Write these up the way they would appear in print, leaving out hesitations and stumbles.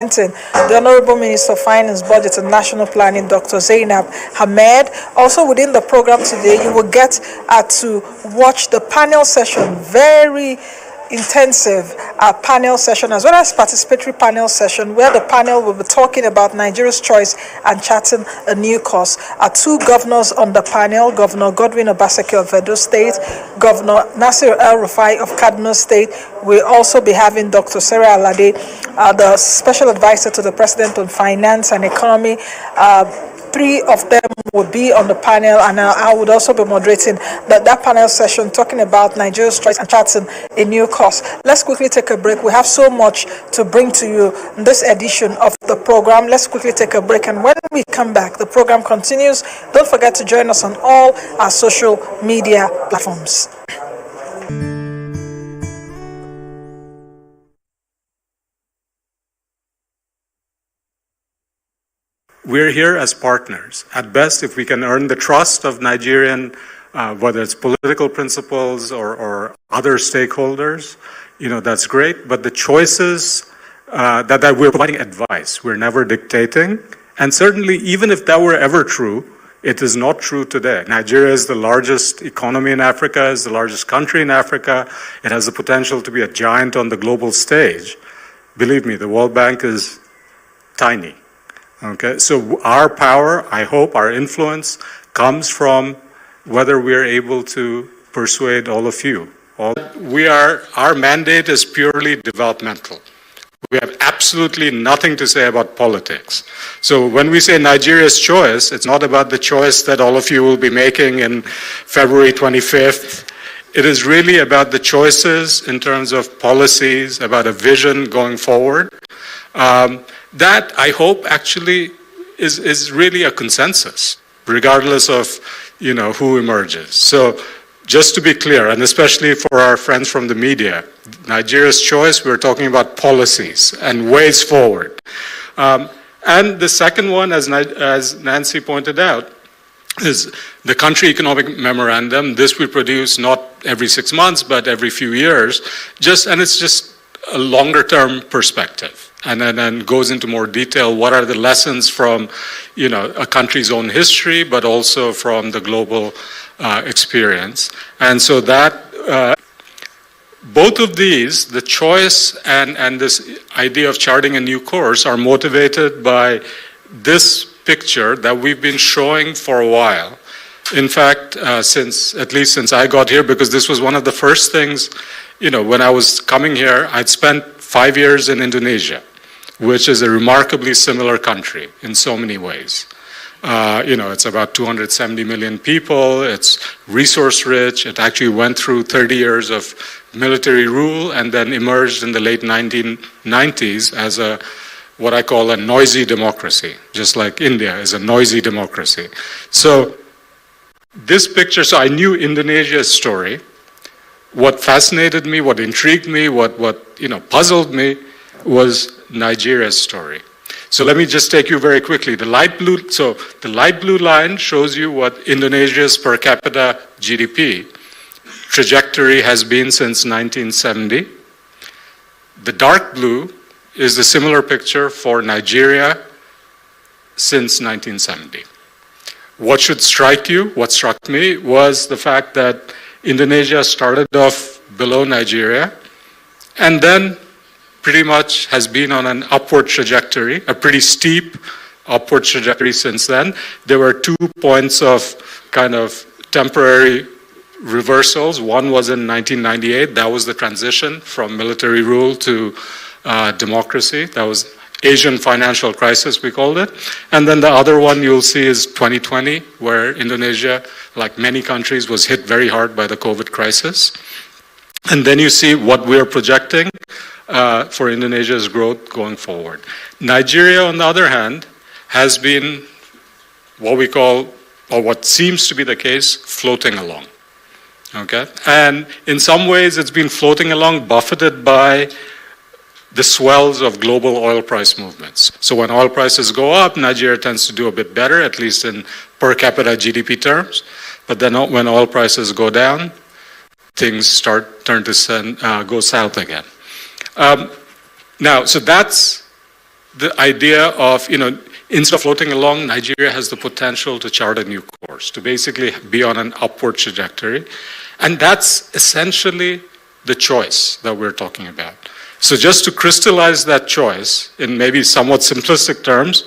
the Honorable Minister of Finance, Budget and National Planning, Dr. Zainab Hamed. Also within the program today, you will get to watch the panel session, very intensive panel session, as well as participatory panel session, where the panel will be talking about Nigeria's choice and charting a new course. Our two governors on the panel, Governor Godwin Obaseki of Edo State, Governor Nasir El-Rufai of Kaduna State. We'll also be having Dr. Sarah Alade, the Special Advisor to the President on Finance and Economy. Three of them will be on the panel, and I would also be moderating that panel session talking about Nigeria's choice and charting a new course. Let's quickly take a break. We have so much to bring to you in this edition of the program. Let's quickly take a break, and when we come back, the program continues. Don't forget to join us on all our social media platforms. We're here as partners. At best, if we can earn the trust of Nigerian, whether it's political principles or other stakeholders, that's great. But the choices that we're providing advice, we're never dictating. And certainly, even if that were ever true, it is not true today. Nigeria is the largest economy in Africa, is the largest country in Africa. It has the potential to be a giant on the global stage. Believe me, the World Bank is tiny. Okay, so our power, I hope, our influence comes from whether we are able to persuade all of you. Our mandate is purely developmental. We have absolutely nothing to say about politics. So when we say Nigeria's choice, it's not about the choice that all of you will be making in February 25th. It is really about the choices in terms of policies, about a vision going forward. That, I hope, actually is really a consensus, regardless of, who emerges. So just to be clear, and especially for our friends from the media, Nigeria's choice, we're talking about policies and ways forward. And the second one, as Nancy pointed out, is the country economic memorandum. This we produce not every 6 months, but every few years. And it's just a longer term perspective. And then goes into more detail. What are the lessons from, a country's own history, but also from the global experience. And so that, both of these, the choice and this idea of charting a new course, are motivated by this picture that we've been showing for a while. In fact, at least since I got here, because this was one of the first things, when I was coming here, I'd spent 5 years in Indonesia, which is a remarkably similar country in so many ways. It's about 270 million people. It's resource rich. It actually went through 30 years of military rule and then emerged in the late 1990s as what I call a noisy democracy, just like India is a noisy democracy. So this picture, so I knew Indonesia's story. What fascinated me, what intrigued me, what puzzled me was Nigeria's story. So let me just take you very quickly. The light blue line shows you what Indonesia's per capita GDP trajectory has been since 1970. The dark blue is the similar picture for Nigeria since 1970. What should strike you, what struck me, was the fact that Indonesia started off below Nigeria and then pretty much has been on an upward trajectory, a pretty steep upward trajectory since then. There were 2 points of kind of temporary reversals. One was in 1998. That was the transition from military rule to democracy. That was Asian financial crisis, we called it. And then the other one you'll see is 2020, where Indonesia, like many countries, was hit very hard by the COVID crisis. And then you see what we're projecting for Indonesia's growth going forward. Nigeria, on the other hand, has been what we call, or what seems to be the case, floating along. Okay? And in some ways, it's been floating along, buffeted by the swells of global oil price movements. So when oil prices go up, Nigeria tends to do a bit better, at least in per capita GDP terms. But then when oil prices go down, things turn to go south again. Now, so that's the idea of, instead of floating along, Nigeria has the potential to chart a new course, to basically be on an upward trajectory. And that's essentially the choice that we're talking about. So just to crystallize that choice in maybe somewhat simplistic terms,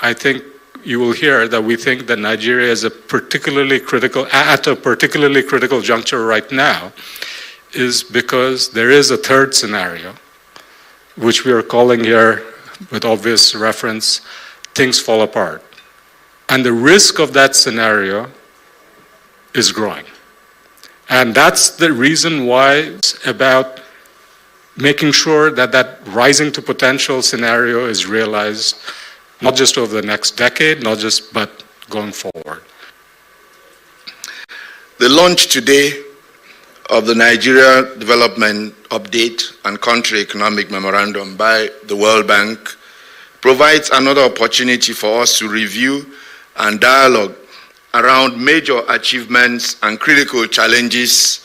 I think you will hear that we think that Nigeria is at a particularly critical juncture right now, is because there is a third scenario, which we are calling here, with obvious reference, things fall apart. And the risk of that scenario is growing. And that's the reason why it's about making sure that that rising to potential scenario is realized, not just over the next decade, but going forward. The launch today of the Nigeria Development Update and Country Economic Memorandum by the World Bank provides another opportunity for us to review and dialogue around major achievements and critical challenges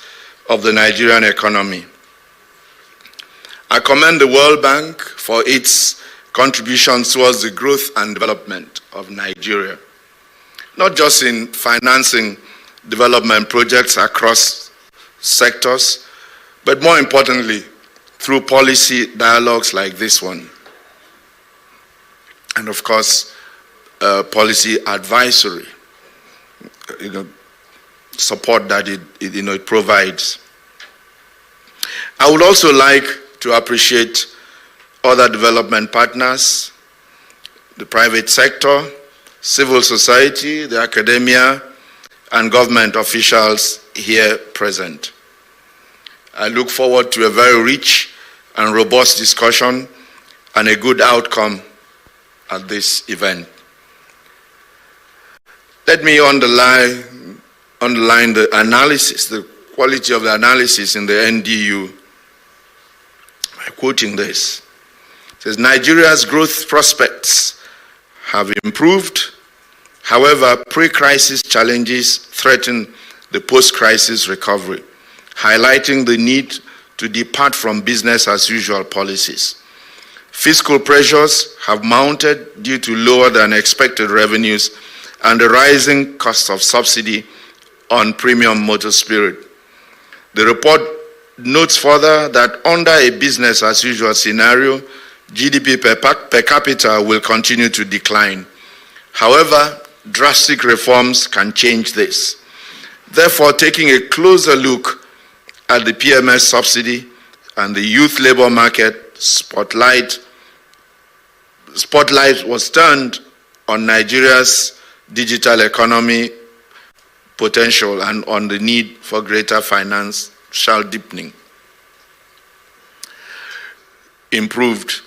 of the Nigerian economy. I commend the World Bank for its contributions towards the growth and development of Nigeria, not just in financing development projects across sectors, but more importantly, through policy dialogues like this one. And of course, policy advisory, support that it provides. I would also like to appreciate other development partners, the private sector, civil society, the academia, and government officials here present. I look forward to a very rich and robust discussion and a good outcome at this event. Let me underline the analysis, the quality of the analysis in the NDU by quoting this. It says, Nigeria's growth prospects have improved. However, pre-crisis challenges threaten the post-crisis recovery, highlighting the need to depart from business as usual policies. Fiscal pressures have mounted due to lower than expected revenues and the rising cost of subsidy on premium motor spirit. The report notes further that under a business as usual scenario, GDP per capita will continue to decline. However, drastic reforms can change this. Therefore, taking a closer look at the PMS subsidy and the youth labor market, spotlight was turned on Nigeria's digital economy potential and on the need for greater financial deepening. Improved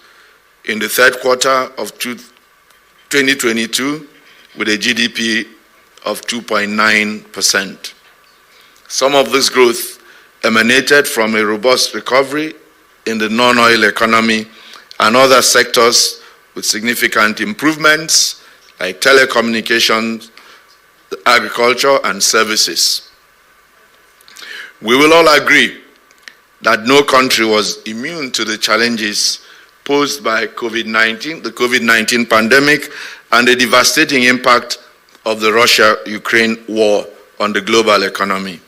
in the third quarter of 2022 with a GDP of 2.9%. Some of this growth emanated from a robust recovery in the non-oil economy and other sectors with significant improvements like telecommunications, agriculture, and services. We will all agree that no country was immune to the challenges posed by the COVID-19 pandemic, and the devastating impact of the Russia-Ukraine war on the global economy.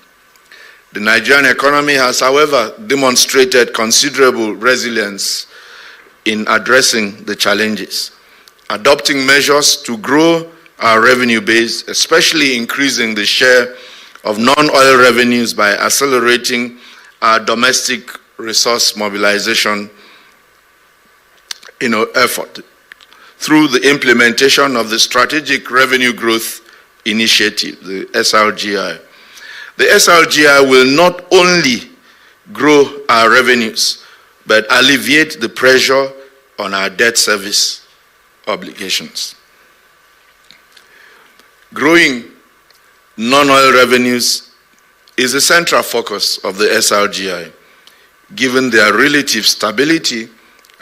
The Nigerian economy has, however, demonstrated considerable resilience in addressing the challenges, adopting measures to grow our revenue base, especially increasing the share of non-oil revenues by accelerating our domestic resource mobilization effort through the implementation of the Strategic Revenue Growth Initiative, the SRGI. The SRGI will not only grow our revenues, but alleviate the pressure on our debt service obligations. Growing non-oil revenues is a central focus of the SRGI, given their relative stability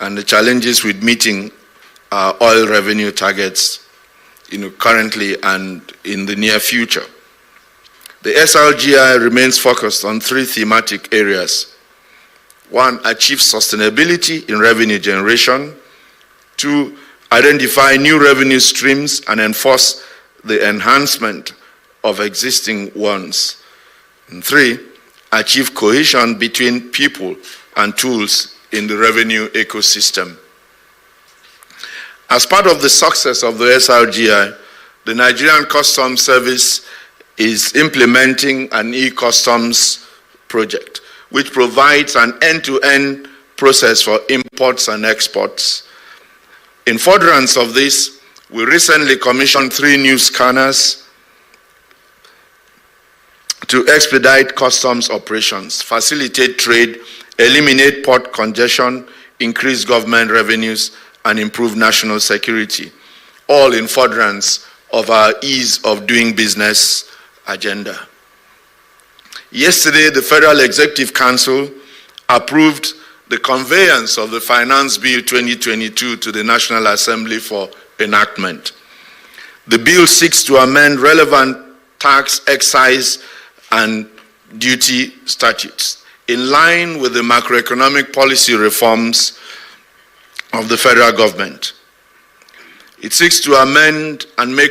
and the challenges with meeting our oil revenue targets currently and in the near future. The SRGI remains focused on three thematic areas. One, achieve sustainability in revenue generation. 2, identify new revenue streams and enforce the enhancement of existing ones. And 3, achieve cohesion between people and tools in the revenue ecosystem. As part of the success of the SRGI, the Nigerian Customs Service is implementing an e-customs project, which provides an end-to-end process for imports and exports. In furtherance of this, we recently commissioned 3 new scanners to expedite customs operations, facilitate trade, eliminate port congestion, increase government revenues, and improve national security, all in furtherance of our ease of doing business agenda. Yesterday, the Federal Executive Council approved the conveyance of the Finance Bill 2022 to the National Assembly for enactment. The bill seeks to amend relevant tax, excise, and duty statutes in line with the macroeconomic policy reforms of the federal government. It seeks to amend and make